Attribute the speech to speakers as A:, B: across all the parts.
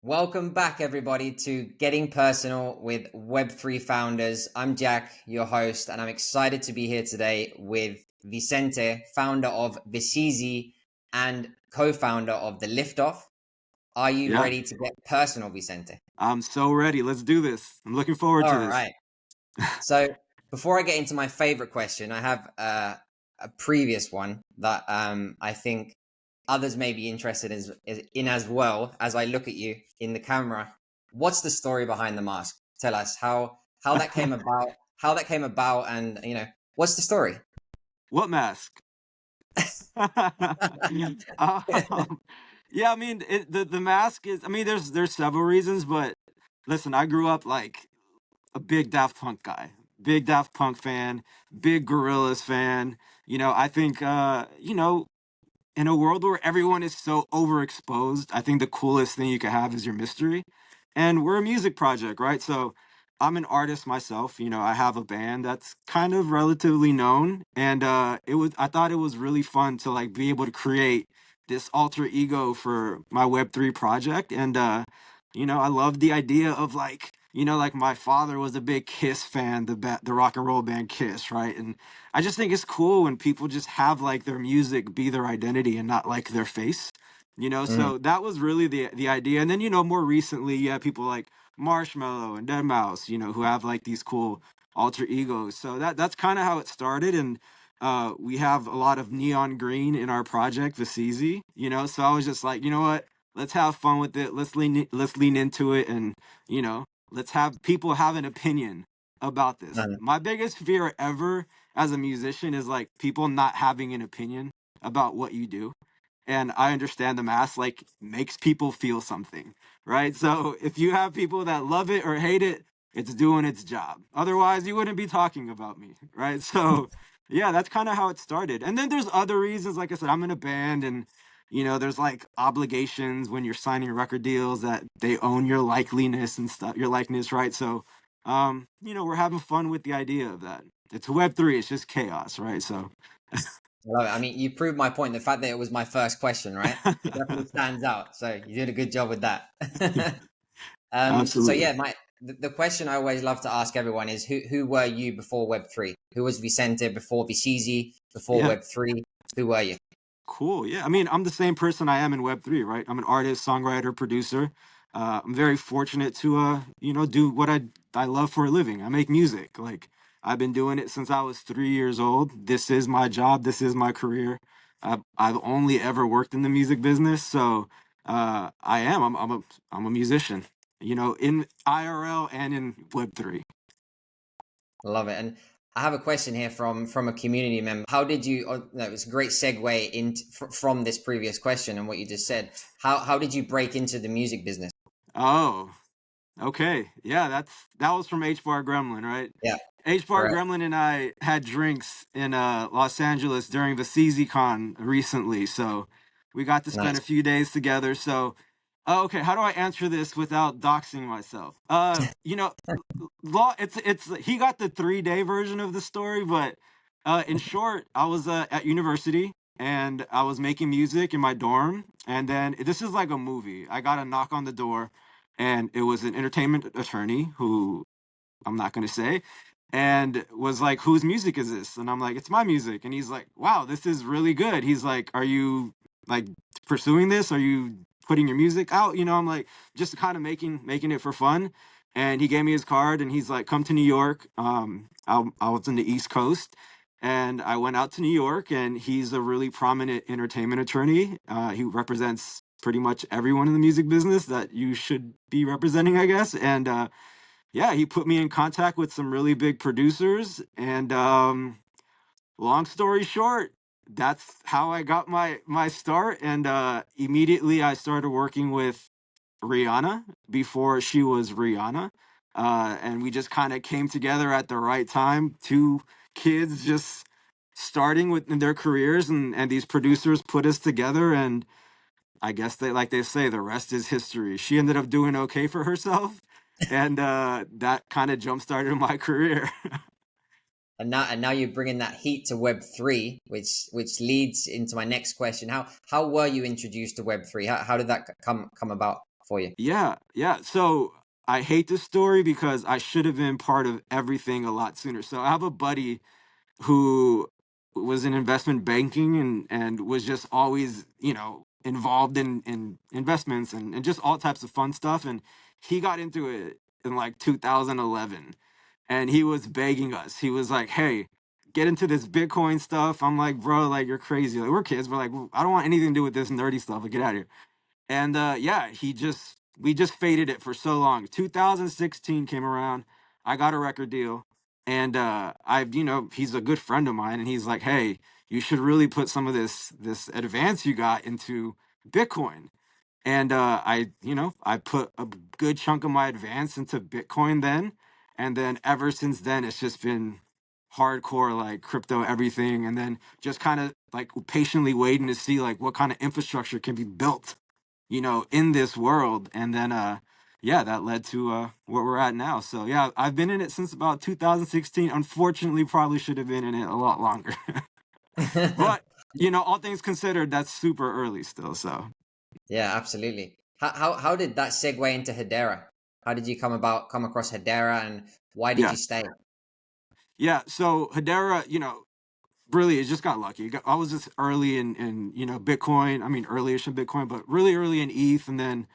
A: Welcome back, everybody, to Getting Personal with Web3 Founders. I'm Jack, your host, and I'm excited to be here today with Vcente, founder of Vceezy and co-founder of The Liftoff. Are you
B: Yeah,
A: ready to get personal, Vcente?
B: I'm so ready. Let's do this. I'm looking forward to
A: All
B: this.
A: right. So before I get into my favorite question, I have a previous one that I think others may be interested in as well. As I look at you in the camera, what's the story behind the mask? Tell us how that came about, and what's the story?
B: What mask? um, yeah, I mean, the mask is. I mean, there's several reasons, but listen, I grew up like a big Daft Punk guy, big Daft Punk fan, big Gorillaz fan. I think in a world where everyone is so overexposed, I think the coolest thing you can have is your mystery. And we're a music project, right? So I'm an artist myself. I have a band that's kind of relatively known. And I thought it was really fun to like be able to create this alter ego for my Web3 project. And I love the idea of like, like my father was a big Kiss fan, the rock and roll band Kiss, right? And I just think it's cool when people just have like their music be their identity and not like their face.
A: Mm,
B: So that was really the idea. And then, more recently, you have people like Marshmallow and Dead Mouse, who have like these cool alter egos. So that's kind of how it started. And we have a lot of neon green in our project, Vceezy, so I was just like, you know what? Let's have fun with it. Let's lean into it, and you know, let's have people have an opinion about this.
A: mm,
B: My biggest fear ever as a musician is like people not having an opinion about what you do. And I understand the mass like makes people feel something, right? So if you have people that love it or hate it, it's doing its job. Otherwise, you wouldn't be talking about me, right? So yeah, that's kind of how it started. And then there's other reasons. Like I said, I'm in a band, and there's like obligations when you're signing record deals that they own your likeliness and stuff, your likeness, right? So we're having fun with the idea of that. It's Web3, it's just chaos, right? So
A: I love it. I mean, you proved my point. The fact that it was my first question, right? It definitely stands out. So you did a good job with that. So
B: absolutely.
A: yeah, the question I always love to ask everyone is who were you before Web3? Who was Vicente before Vceezy, before
B: Yeah.
A: Web3? Who were you?
B: Cool. Yeah. I mean, I'm the same person I am in Web3, right? I'm an artist, songwriter, producer. I'm very fortunate to, do what I love for a living. I make music. Like, I've been doing it since I was 3 years old. This is my job. This is my career. I've only ever worked in the music business. So, I'm a musician, in IRL and in Web3.
A: Love it. And I have a question here from a community member. How did you? No, it was a great segue into from this previous question and what you just said. How did you break into the music business?
B: Oh, okay. Yeah, that was from H Bar Gremlin, right?
A: Yeah,
B: H Bar
A: correct.
B: Gremlin and I had drinks in Los Angeles during the Con recently, so we got to spend
A: Nice.
B: a few days together. So, okay, how do I answer this without doxing myself? Law. It's he got the 3 day version of the story, but in short, I was at university and I was making music in my dorm, and then this is like a movie. I got a knock on the door, and it was an entertainment attorney who I'm not going to say, and was like, "Whose music is this?" And I'm like, "It's my music." And he's like, "Wow, this is really good." He's like, "Are you like pursuing this? Are you putting your music out?" I'm like, just kind of making it for fun. And he gave me his card, and he's like, "Come to New York." I was in the East Coast, and I went out to New York, and he's a really prominent entertainment attorney. He represents pretty much everyone in the music business that you should be representing, I guess. And yeah, he put me in contact with some really big producers, and long story short, that's how I got my start. And immediately I started working with Rihanna before she was Rihanna, and we just kind of came together at the right time. Two kids just starting with their careers, and these producers put us together, and I guess like they say, the rest is history. She ended up doing okay for herself, and that kind of jump started my career.
A: And now you're bringing that heat to Web3, which leads into my next question. How were you introduced to Web3? How did that come about for you?
B: Yeah, yeah. So I hate this story because I should have been part of everything a lot sooner. So I have a buddy who was in investment banking and was just always, involved in investments and just all types of fun stuff. And he got into it in like 2011 and he was begging us. He was like, "Hey, get into this Bitcoin stuff." I'm like, "Bro, like you're crazy. Like we're kids. We're like, I don't want anything to do with this nerdy stuff. Like get out of here." And yeah, we just faded it for so long. 2016 came around. I got a record deal, and he's a good friend of mine, and he's like, "Hey, you should really put some of this advance you got into Bitcoin." And I put a good chunk of my advance into Bitcoin then, and then ever since then, it's just been hardcore like crypto everything, and then just kind of like patiently waiting to see like what kind of infrastructure can be built in this world. And then yeah, that led to where we're at now. So yeah, I've been in it since about 2016. Unfortunately, probably should have been in it a lot longer. But all things considered, that's super early still. So
A: Yeah, absolutely. How did that segue into Hedera? How did you come across Hedera, and why did
B: yeah,
A: you stay?
B: yeah. So Hedera, really, it just got lucky. I was just early in Bitcoin. I mean, early-ish in Bitcoin, but really early in ETH, and then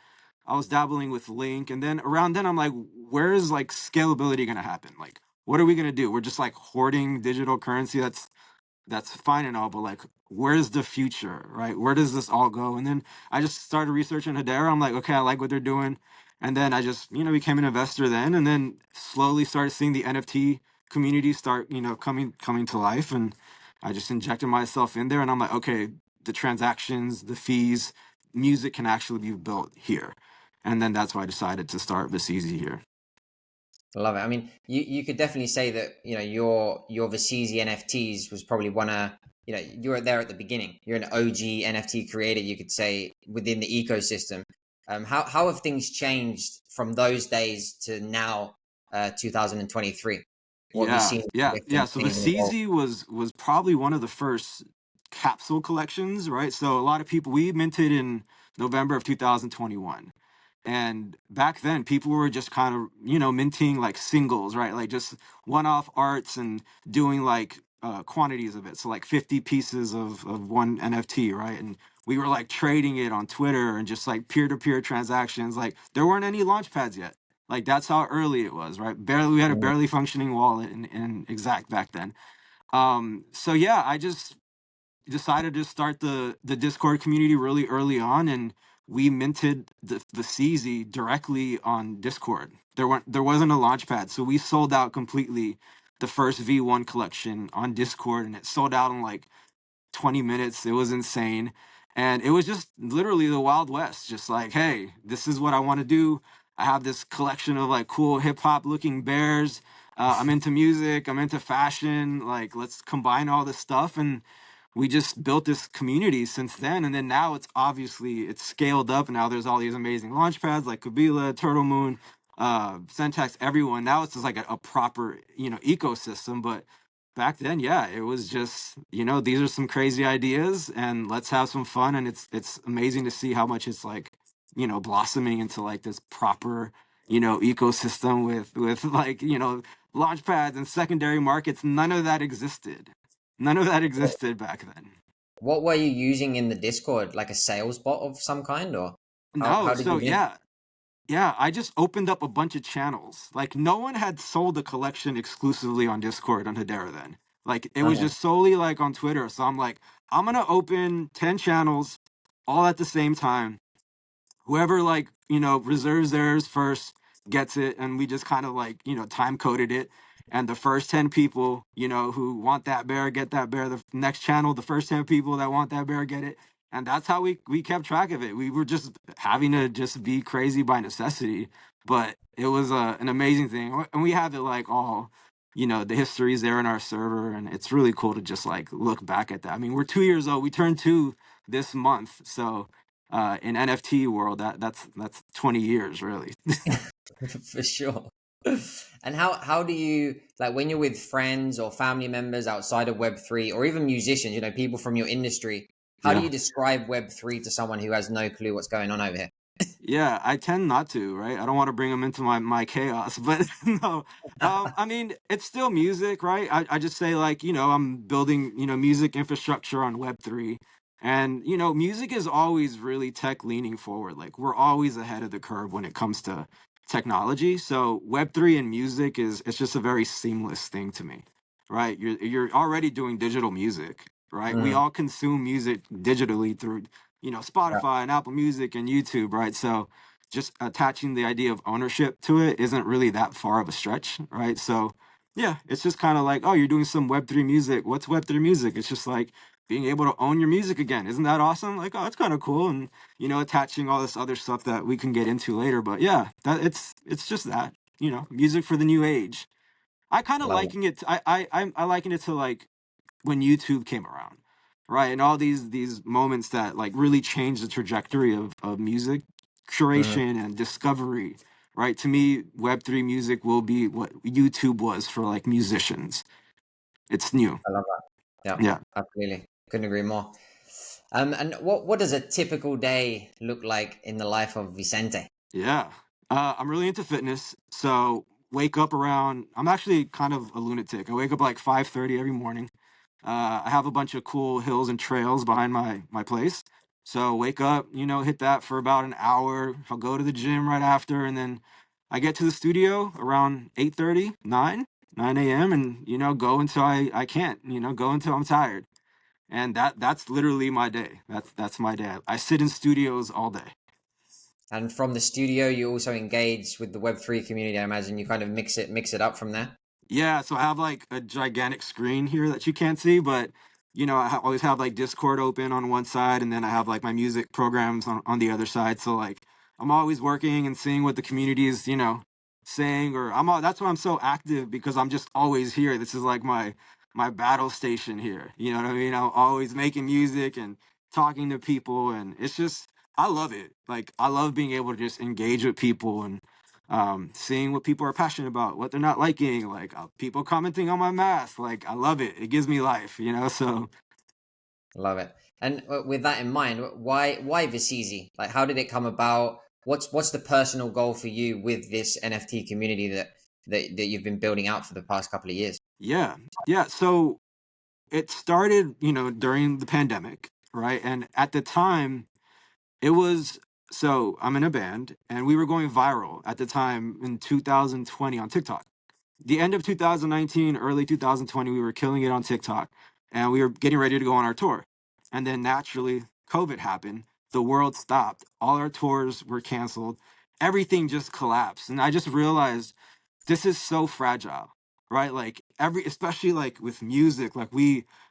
B: I was dabbling with Link, and then around then I'm like, where is like scalability gonna happen? Like, what are we gonna do? We're just like hoarding digital currency. That's fine and all, but like, where's the future, right? Where does this all go? And then I just started researching Hedera. I'm like, okay, I like what they're doing. And then I just, became an investor then, and then slowly started seeing the NFT community start, coming to life. And I just injected myself in there, and I'm like, okay, the transactions, the fees, music can actually be built here. And then that's why I decided to start Vceezy here.
A: I love it. I mean, you could definitely say that your Vceezy NFTs was probably one of you were there at the beginning. You're an OG NFT creator, you could say, within the ecosystem. How have things changed from those days to now, 2023? What have you
B: Yeah,
A: seen
B: yeah, yeah.
A: different
B: So the
A: things evolve?
B: CZ was probably one of the first capsule collections, right? So a lot of people we minted in November of 2021. And back then people were just kind of, minting like singles, right? Like just one-off arts and doing like quantities of it. So like 50 pieces of one NFT, right? And we were like trading it on Twitter and just like peer-to-peer transactions. Like there weren't any launch pads yet. Like that's how early it was, right? Barely, we had a
A: Mm.
B: barely functioning wallet in Exact back then. So yeah, I just decided to start the Discord community really early on, and we minted the CZ directly on Discord. There wasn't a launch pad, so we sold out completely the first V1 collection on Discord, and it sold out in like 20 minutes. It was insane. And it was just literally the Wild West. Just like, hey, this is what I want to do. I have this collection of like cool hip hop looking bears. I'm into music. I'm into fashion. Like, let's combine all this stuff. And we just built this community since then. And then now it's scaled up. Now there's all these amazing launch pads like Kabila, Turtle Moon, Syntax, everyone. Now it's just like a proper, ecosystem. But back then, yeah, it was just, these are some crazy ideas and let's have some fun. And it's amazing to see how much it's like, blossoming into like this proper, ecosystem with like, launch pads and secondary markets. None of that existed. None of that
A: What
B: existed back then.
A: what were you using in the Discord? Like a sales bot of some kind, or
B: No,
A: how did
B: so
A: you mint?
B: yeah, yeah, I just opened up a bunch of channels. Like no one had sold a collection exclusively on Discord on Hedera then. Like it was
A: Okay.
B: just solely like on Twitter. So I'm like, I'm gonna open 10 channels all at the same time. Whoever like, reserves theirs first gets it. And we just kind of like, time coded it. And the first 10 people, who want that bear, get that bear. The next channel, the first 10 people that want that bear, get it. And that's how we kept track of it. We were just having to just be crazy by necessity. But it was an amazing thing. And we have it like all, the history's there in our server. And it's really cool to just like look back at that. I mean, we're 2 years old. We turned two this month. So in NFT world, that's 20 years really.
A: For sure. And how do you, like, when you're with friends or family members outside of Web3, or even musicians, people from your industry, how do
B: Yeah.
A: you describe Web3 to someone who has no clue what's going on over here?
B: Yeah, I tend not to, right? I don't want to bring them into my chaos, but no. I mean, it's still music, right? I just say like, I'm building, music infrastructure on Web3. And, music is always really tech leaning forward. Like we're always ahead of the curve when it comes to technology. So Web3 and music is it's just a very seamless thing to me. Right? You're already doing digital music, right? We
A: Mm,
B: all consume music digitally through
A: yeah,
B: Spotify and Apple Music and YouTube, right? So just attaching the idea of ownership to it isn't really that far of a stretch, right? So yeah, it's just kind of like, oh, you're doing some Web3 music. What's Web3 music? It's just like being able to own your music again. Isn't that awesome? Like, oh, it's kind of cool. And attaching all this other stuff that we can get into later. But yeah, it's just that, music for the new age. I kind of
A: love it.
B: liking it. I liken it to like when YouTube came around, right? And all these moments that like really changed the trajectory of music
A: Mhm.
B: curation and discovery, right? To me, Web3 music will be what YouTube was for like musicians. It's new.
A: I love that. Yeah,
B: Yeah.
A: absolutely. Couldn't agree more. And what does a typical day look like in the life of Vicente?
B: Yeah. I'm really into fitness. So wake up around I'm actually kind of a lunatic. I wake up like 5:30 every morning. I have a bunch of cool hills and trails behind my place. So wake up, hit that for about an hour. I'll go to the gym right after, and then I get to the studio around 8:30, 9 a.m. and go until I can't, go until I'm tired. And that's literally my day. That's my day. I sit in studios all day.
A: And from the studio, you also engage with the Web3 community. I imagine you kind of mix it up from there.
B: Yeah, so I have like a gigantic screen here that you can't see, but always have like Discord open on one side, and then I have like my music programs on the other side. So like I'm always working and seeing what the community is, saying, or that's why I'm so active because I'm just always here. This is like my battle station here. You know what I mean? I'm always making music and talking to people, and it's just I love it. Like I love being able to just engage with people and seeing what people are passionate about, what they're not liking, like people commenting on my mask. Like I love it. It gives me life. So
A: Love it. And with that in mind, why Vceezy? Like, how did it come about? What's the personal goal for you with this NFT community that you've been building out for the past couple of years?
B: yeah, yeah. So it started, during the pandemic, right? And at the time, it was so I'm in a band, and we were going viral at the time in 2020 on TikTok. The end of 2019, early 2020, we were killing it on TikTok, and we were getting ready to go on our tour. And then naturally, COVID happened. The world stopped. All our tours were canceled. Everything just collapsed. And I just realized this is so fragile, right? Like especially like with music,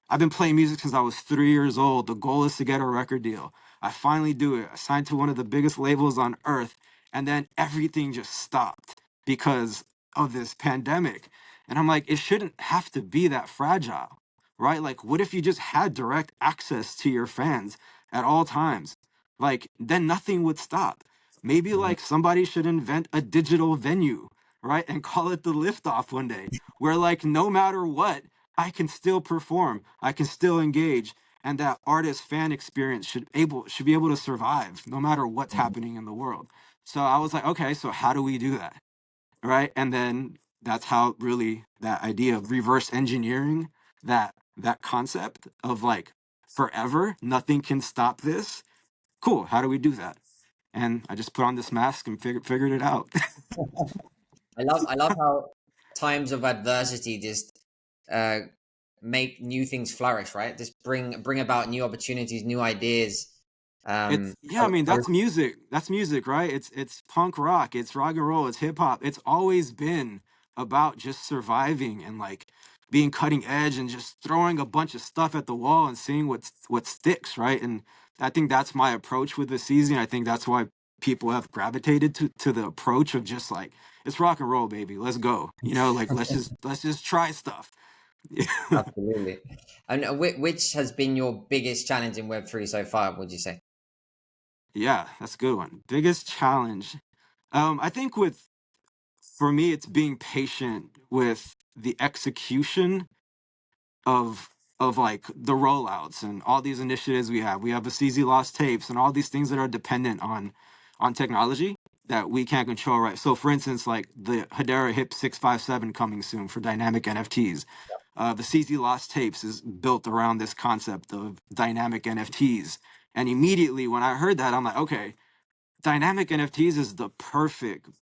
B: I've been playing music since I was 3 years old. The goal is to get a record deal. I finally do it. I signed to one of the biggest labels on earth, and then everything just stopped because of this pandemic. And I'm like, it shouldn't have to be that fragile, right? Like, what if you just had direct access to your fans at all times? Like, then nothing would stop. Maybe
A: Mhm.
B: like somebody should invent a digital venue, right? And call it the liftoff one day, where like no matter what, I can still perform, I can still engage, and that artist fan experience should be able to survive no matter what's happening in the world. So I was like, okay, so how do we do that? Right? And then that's how really that idea of reverse engineering that concept of like forever, nothing can stop this. Cool. How do we do that? And I just put on this mask and figured it out.
A: I love how times of adversity just uh, make new things flourish, right? Just bring about new opportunities, new ideas.
B: It's
A: I,
B: yeah, I mean
A: I,
B: that's music. That's music, right? It's punk rock, it's rock and roll, it's hip hop. It's always been about just surviving and like being cutting edge and just throwing a bunch of stuff at the wall and seeing what sticks, right? And I think that's my approach with the season. I think that's why people have gravitated to the approach of just like it's rock and roll, baby. Let's go. Like let's just try stuff.
A: Absolutely. And which has been your biggest challenge in Web3 so far, would you say?
B: Yeah, that's a good one. Biggest challenge. I think with for me, it's being patient with the execution of like the rollouts and all these initiatives we have. We have Vceezy lost tapes and all these things that are dependent on on technology that we can't control, right? So for instance, like the Hedera hip 657 coming soon for dynamic NFTs. The Vceezy Lost Tapes is built around this concept of dynamic NFTs. And immediately when I heard that, I'm like, okay, dynamic NFTs is the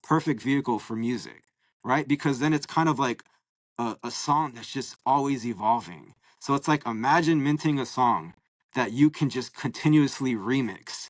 B: perfect vehicle for music, right? Because then it's kind of like a song that's just always evolving. So it's like imagine minting a song that you can just continuously remix,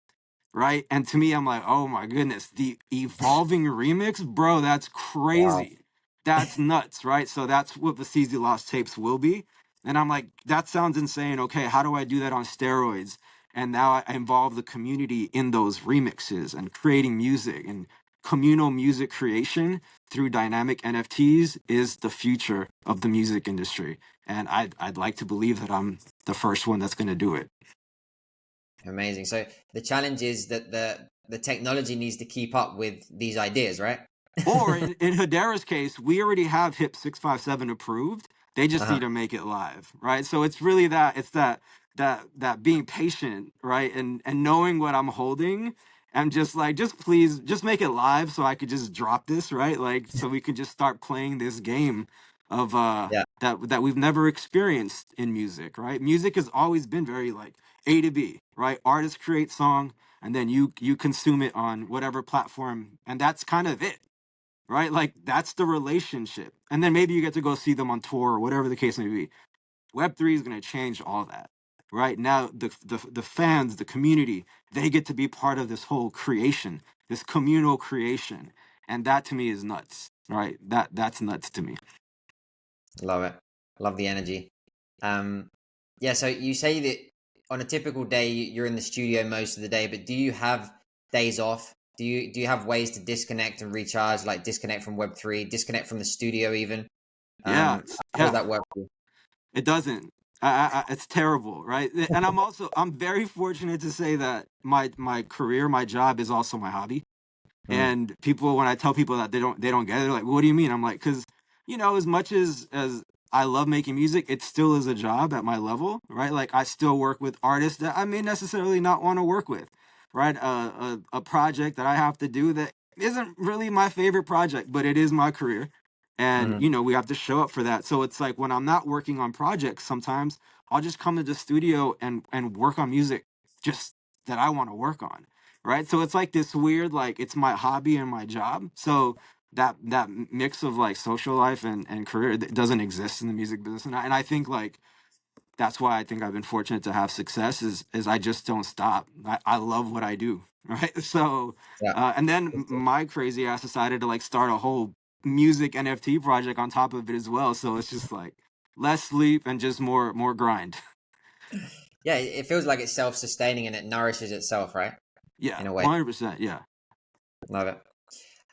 B: right? And to me, I'm like, oh my goodness, the evolving remix, bro, that's
A: Wow.
B: crazy. That's nuts, right? So that's what the CZ Lost Tapes will be. And I'm like, that sounds insane. Okay, how do I do that on steroids? And now I involve the community in those remixes and creating music and communal music creation through dynamic NFTs is the future of the music industry. And I'd like to believe that I'm the first one that's going to do it.
A: Amazing. So the challenge is that the technology needs to keep up with these ideas, right?
B: Or in Hedera's case, we already have HIP 657 approved. They just
A: Uh-huh.
B: need to make it live, right? So it's really that it's that being patient, right? And knowing what I'm holding and just like just please just make it live so I could just drop this, right? Like so we can just start playing this game of
A: Yeah.
B: that we've never experienced in music, right? Music has always been very like A to B, right? Artists create song and then you consume it on whatever platform and that's kind of it, right? Like that's the relationship. And then maybe you get to go see them on tour or whatever the case may be. Web3 is going to change all that. Right now, the fans, the community, they get to be part of this whole creation, this communal creation, and that to me is nuts. Right? That's nuts to me.
A: Love it. Love the energy. Um, yeah. So you say that on a typical day you're in the studio most of the day, but do you have days off? Do you have ways to disconnect and recharge, like disconnect from Web3, disconnect from the studio even?
B: Yeah,
A: How does
B: yeah.
A: that work for you?
B: It doesn't. It's terrible, right? And I'm very fortunate to say that my career, my job is also my hobby.
A: Mm,
B: And people, when I tell people that they don't get it, they're like, "What do you mean?" I'm like, "Cause as much as I love making music, it still is a job at my level, right? Like I still work with artists that I may necessarily not want to work with, right? A project that I have to do that isn't really my favorite project, but it is my career, and
A: mm,
B: we have to show up for that. So it's like when I'm not working on projects, sometimes I'll just come to the studio and work on music just that I want to work on, right? So it's like this weird, like it's my hobby and my job. So that mix of like social life and career doesn't exist in the music business, and I think like that's why I think I've been fortunate to have success is I just don't stop. I love what I do, right? So
A: yeah.
B: and then my crazy ass decided to like start a whole music NFT project on top of it as well. So it's just like less sleep and just more grind.
A: Yeah, it feels like it's self-sustaining and it nourishes itself, right?
B: Yeah,
A: In a way.
B: 100%. Yeah.
A: Love it.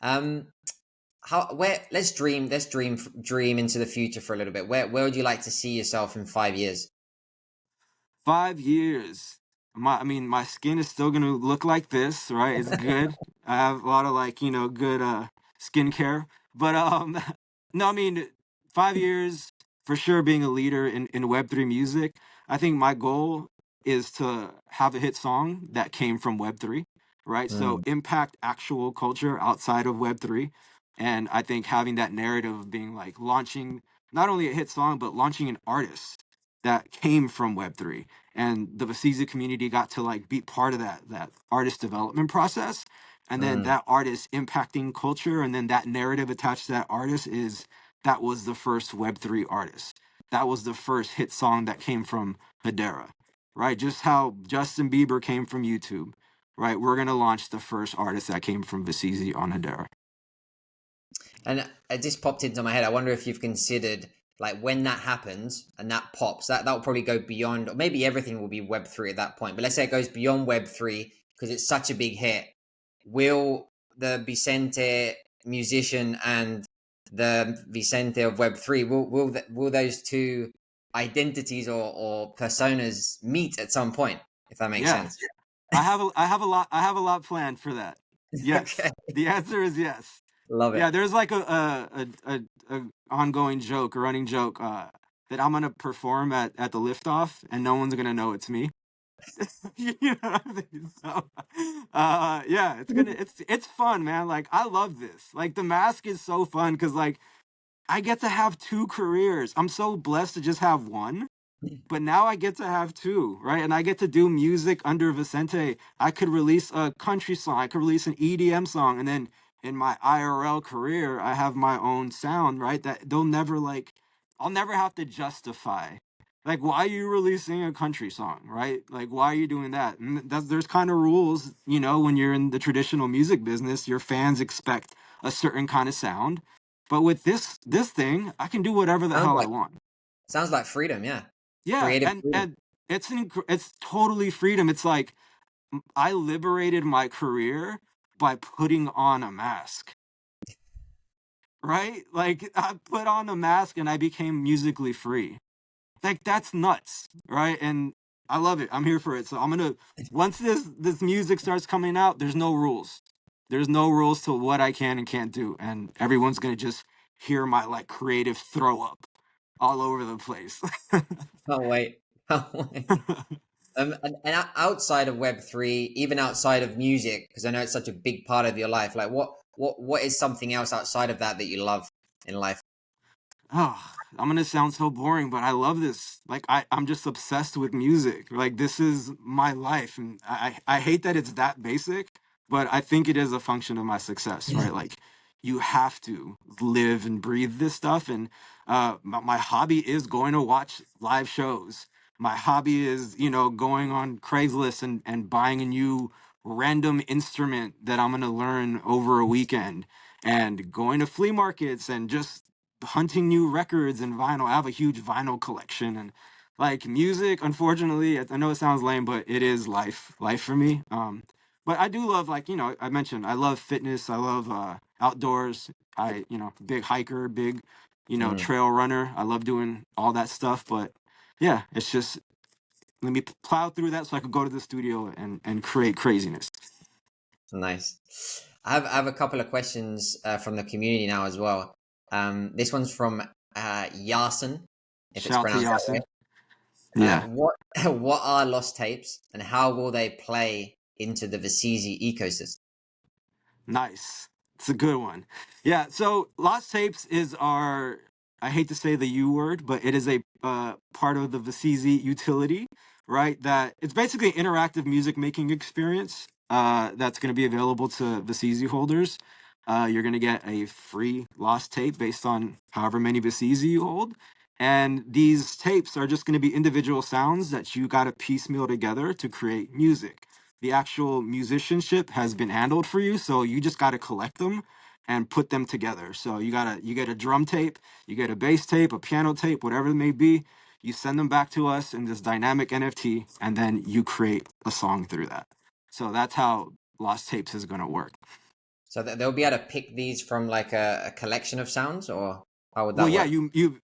A: Um, how where let's dream into the future for a little bit. Where would you like to see yourself in 5 years?
B: 5 years. My skin is still gonna look like this, right? It's good. I have a lot of like, good skincare. But no, 5 years for sure being a leader in Web3 music. I think my goal is to have a hit song that came from Web3, right? So
A: Mm,
B: impact actual culture outside of Web3. And I think having that narrative of being like launching not only a hit song, but launching an artist that came from Web3, and the Vceezy community got to like be part of that artist development process, and then
A: mm,
B: that artist impacting culture, and then that narrative attached to that artist is that was the first Web3 artist. That was the first hit song that came from Hedera, right? Just how Justin Bieber came from YouTube, right? We're gonna launch the first artist that came from Vceezy on Hedera.
A: and it just popped into my head. I wonder if you've considered like when that happens and that pops, that will probably go beyond, or maybe everything will be Web3 at that point. But let's say it goes beyond Web3 because it's such a big hit. Will the Vcente musician and the Vcente of Web3 will those two identities or personas meet at some point? If that makes
B: Yeah,
A: sense.
B: I have a lot planned for that.
A: Okay,
B: Yes, the answer is yes.
A: love it.
B: Yeah, there's like a ongoing joke, a running joke, that I'm gonna perform at the liftoff, and no one's gonna know it's me. You know what I mean? So, yeah, it's fun, man. Like I love this. Like the mask is so fun because like I get to have two careers. I'm so blessed to just have one. But now I get to have two, right? And I get to do music under Vcente. I could release a country song, I could release an EDM song, and then in my IRL career, I have my own sound, right? That they'll never like, I'll never have to justify. Like, why are you releasing a country song, right? Like, why are you doing that? And there's kind of rules, you know, when you're in the traditional music business, your fans expect a certain kind of sound. But with this thing, I can do whatever the
A: Sounds
B: hell I
A: like
B: want.
A: sounds like freedom, yeah.
B: Yeah,
A: Creative
B: and
A: freedom.
B: it's totally freedom. It's like I liberated my career by putting on a mask, right? Like I put on a mask and I became musically free. Like that's nuts, right? And I love it. I'm here for it. So I'm gonna once this music starts coming out, there's no rules. There's no rules to what I can and can't do, and everyone's gonna just hear my like creative throw up all over the place.
A: Can't wait. Can't wait. And outside of Web3, even outside of music, because I know it's such a big part of your life, like what is something else outside of that that you love in life?
B: Oh, I'm gonna sound so boring, but I love this. Like I'm just obsessed with music. Like this is my life, and I hate that it's that basic, but I think it is a function of my success, right? Like you have to live and breathe this stuff, and my hobby is going to watch live shows. My hobby is, you know, going on Craigslist and buying a new random instrument that I'm gonna learn over a weekend, and going to flea markets and just hunting new records and vinyl. I have a huge vinyl collection and like music, unfortunately, I know it sounds lame, but it is life for me. But I do love like, you know, I mentioned I love fitness, I love outdoors. I, you know, big hiker, big, you know,
A: Mm,
B: trail runner. I love doing all that stuff, but yeah, it's just let me plow through that so I could go to the studio and create craziness.
A: nice. I have a couple of questions from the community now as well. This one's from Yasin, if it's
B: Shout to
A: pronounced that way.
B: Yasin. Yeah.
A: What what are lost tapes and how will they play into the Vceezy ecosystem?
B: Nice. It's a good one. Yeah. So Lost Tapes is our, I hate to say the U word, but it is a part of the Vceezy utility, right? That it's basically an interactive music making experience that's going to be available to Vceezy holders. You're going to get a free Lost tape based on however many Vceezy you hold. And these tapes are just going to be individual sounds that you got to piecemeal together to create music. The actual musicianship has been handled for you, so you just got to collect them and put them together. So you get a drum tape, you get a bass tape, a piano tape, whatever it may be. You send them back to us in this dynamic NFT, and then you create a song through that. So that's how Lost Tapes is going to work.
A: So that they'll be able to pick these from like a collection of sounds, or how would
B: Well,
A: that
B: yeah,
A: work?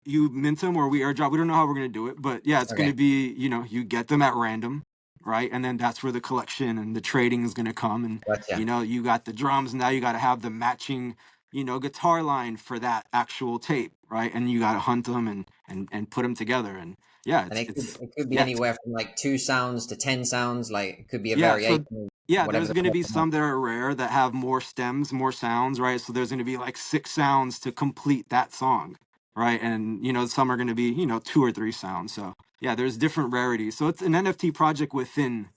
B: you mint them or we airdrop. We don't know how we're gonna do it, but yeah, it's
A: Okay,
B: gonna be, you know, you get them at random, right? And then that's where the collection and the trading is gonna come. And you
A: gotcha.
B: know, you got the drums now. You got to have the matching, you know, guitar line for that actual tape, right? And you got to hunt them and put them together. And yeah,
A: And
B: it's
A: it could be
B: yeah,
A: anywhere from like 2 sounds to 10 sounds. Like it could be a
B: yeah,
A: variation
B: so
A: of
B: yeah,
A: whatever
B: there's
A: the
B: going to be
A: person wants.
B: some that are rare that have more stems, more sounds, right? So there's going to be like six sounds to complete that song, right? And you know, some are going to be, you know, two or three sounds. So yeah, there's different rarities. So it's an NFT project within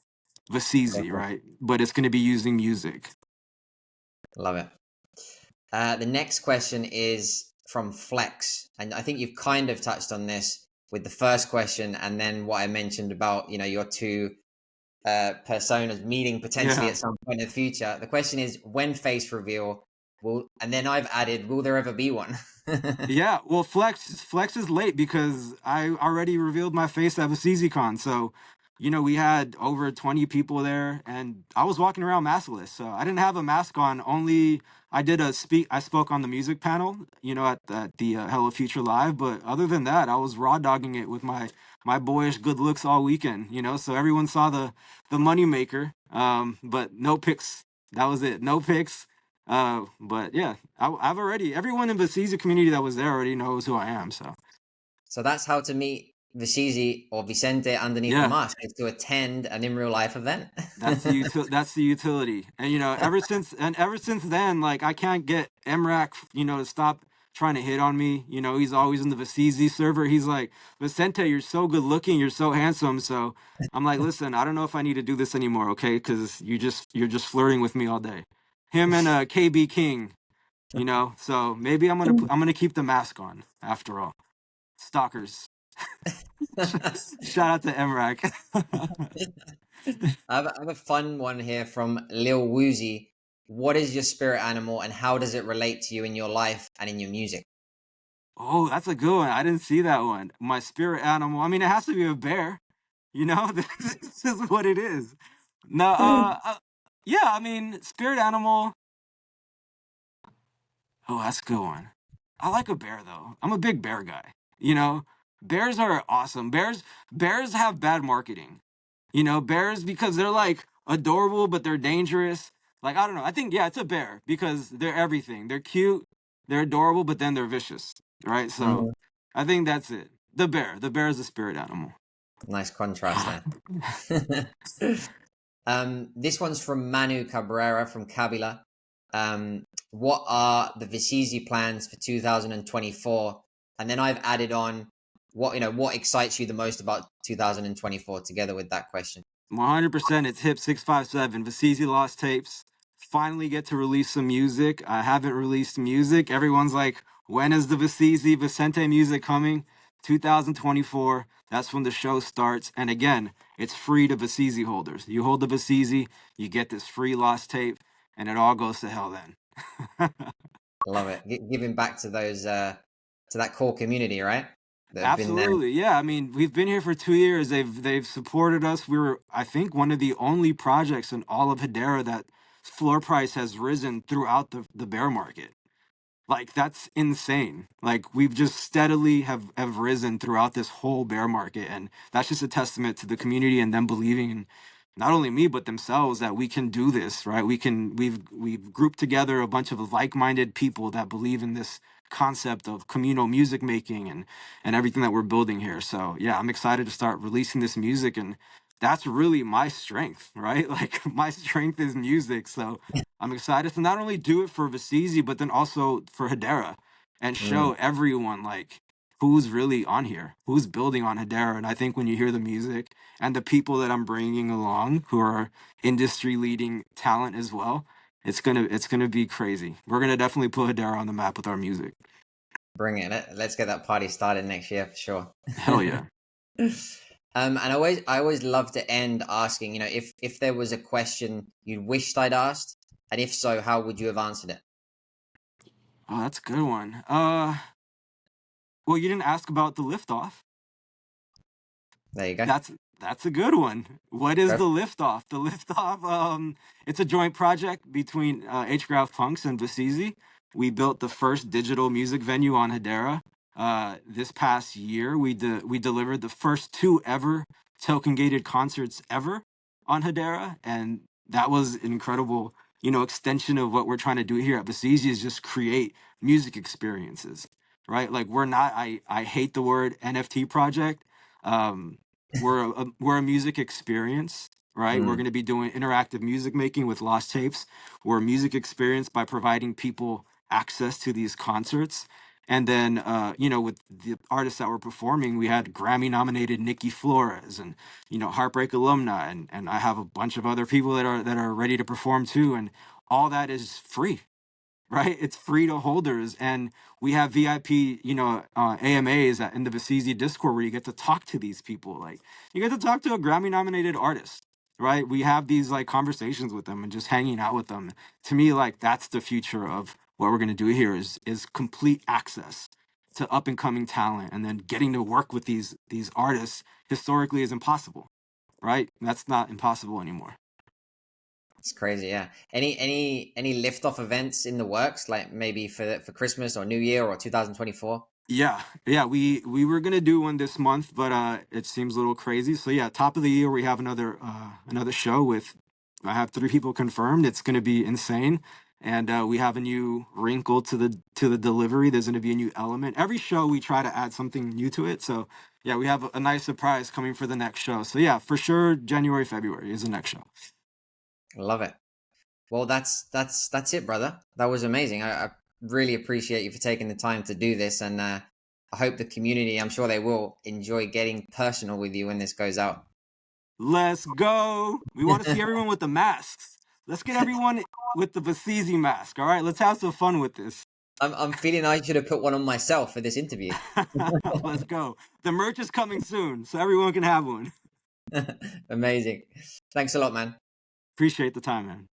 B: Vceezy,
A: Gotcha.
B: right? But it's going to be using music.
A: Love it. The next question is from Flex, and I think you've kind of touched on this with the first question, and then what I mentioned about your two personas meeting potentially
B: Yeah.
A: at some point in the future. The question is when face reveal will, and then I've added, will there ever be one?
B: Yeah, well, Flex is late because I already revealed my face at VCeasyCon. So, you know, we had over 20 people there, and I was walking around maskless. So I didn't have a mask on. Only I did a speak. I spoke on the music panel, you know, at the Hello Future Live. But other than that, I was raw dogging it with my boyish good looks all weekend. You know, so everyone saw the money maker. But no pics. That was it. No pics. But yeah, I've already everyone in the Vceezy community that was there already knows who I am. So
A: So that's how to meet Vceezy or Vicente underneath the
B: Yeah,
A: mask is to attend an in real life event.
B: that's the utility. And ever since then, like I can't get Emrak, to stop trying to hit on me. He's always in the Vceezy server. He's like, Vicente, you're so good looking, you're so handsome. So I'm like, listen, I don't know if I need to do this anymore, okay? Because you're just flirting with me all day. Him and KB King, So maybe I'm gonna keep the mask on after all. Stalkers. Shout out to Emrak.
A: I have a fun one here from Lil Woozy. What is your spirit animal and how does it relate to you in your life and in your music?
B: Oh, that's a good one. I didn't see that one. My spirit animal. I mean, it has to be a bear. This is what it is. No, yeah. I mean, spirit animal. Oh, that's a good one. I like a bear though. I'm a big bear guy. You know, bears are awesome. Bears have bad marketing. Bears because they're like adorable, but they're dangerous. Like I don't know. I think yeah, it's a bear because they're everything. They're cute, they're adorable, but then they're vicious, right? So
A: Mhm.
B: I think that's it. The bear. The bear is a spirit animal.
A: Nice contrast there. This one's from Manu Cabrera from Kabila. What are the Vceezy plans for 2024? And then I've added on what excites you the most about 2024 together with that question.
B: 100%. It's Hip 657. Vceezy Lost Tapes. Finally get to release some music. I haven't released music. Everyone's like, when is the Vceezy Vcente music coming? 2024. That's when the show starts. And again, it's free to Vceezy holders. You hold the Vceezy, you get this free Lost Tape, and it all goes to hell then.
A: Love it. Giving back to those to that core community, right? That have been there.
B: Absolutely. Yeah. I mean, we've been here for 2 years. They've supported us. We were, I think, one of the only projects in all of Hedera that floor price has risen throughout the bear market. Like that's insane. Like we've just steadily have risen throughout this whole bear market, and that's just a testament to the community and them believing in not only me but themselves that we can do this, right? We've grouped together a bunch of like-minded people that believe in this concept of communal music making and everything that we're building here. So yeah, I'm excited to start releasing this music, and that's really my strength, right? Like my strength is music. So I'm excited to not only do it for Vceezy, but then also for Hedera and
A: Mm,
B: show everyone like who's really on here, who's building on Hedera. And I think when you hear the music and the people that I'm bringing along who are industry leading talent as well, it's gonna be crazy. We're gonna definitely put Hedera on the map with our music.
A: bring it. Let's get that party started next year for sure.
B: Hell yeah.
A: And I always love to end asking, if there was a question you wished I'd asked, and if so, how would you have answered it?
B: Oh, that's a good one. Well, you didn't ask about the liftoff.
A: There you go.
B: That's that's a good one. What is
A: Go
B: the
A: for
B: liftoff? The liftoff, it's a joint project between H-Graph Punks and Vceezy. We built the first digital music venue on Hedera. This past year, we delivered the first two ever token gated concerts ever on Hedera, and that was an incredible, extension of what we're trying to do here at Vceezy is just create music experiences, right? Like we're not. I hate the word NFT project. Um, we're a music experience, right? We're
A: Mm,
B: going to be doing interactive music making with Lost Tapes. We're a music experience by providing people access to these concerts. And then, with the artists that were performing, we had Grammy nominated Nikki Flores and, Heartbreak alumni. And I have a bunch of other people that are ready to perform too. And all that is free, right? It's free to holders, and we have VIP, AMAs in the Vceezy Discord where you get to talk to these people. Like you get to talk to a Grammy-nominated artist, right? We have these like conversations with them and just hanging out with them. To me, like that's the future of what we're gonna do here is complete access to up and coming talent, and then getting to work with these artists historically is impossible, right? That's not impossible anymore.
A: it's crazy, yeah. Any liftoff events in the works, like maybe for Christmas or New Year or 2024?
B: Yeah, we were gonna do one this month, but it seems a little crazy. So yeah, top of the year we have another show with I have three people confirmed. It's gonna be insane, and we have a new wrinkle to the delivery. There's gonna be a new element. Every show we try to add something new to it. So yeah, we have a nice surprise coming for the next show. So yeah, for sure, January, February is the next show.
A: Love it. Well, that's it, brother. That was amazing. I really appreciate you for taking the time to do this, and I hope the community, I'm sure they will enjoy getting personal with you when this goes out.
B: Let's go. We want to see everyone with the masks. Let's get everyone with the Vceezy mask. All right, let's have some fun with this.
A: I'm feeling I should have put one on myself for this interview.
B: Let's go. The merch is coming soon, so everyone can have one.
A: Amazing. Thanks a lot, man.
B: Appreciate the time, man.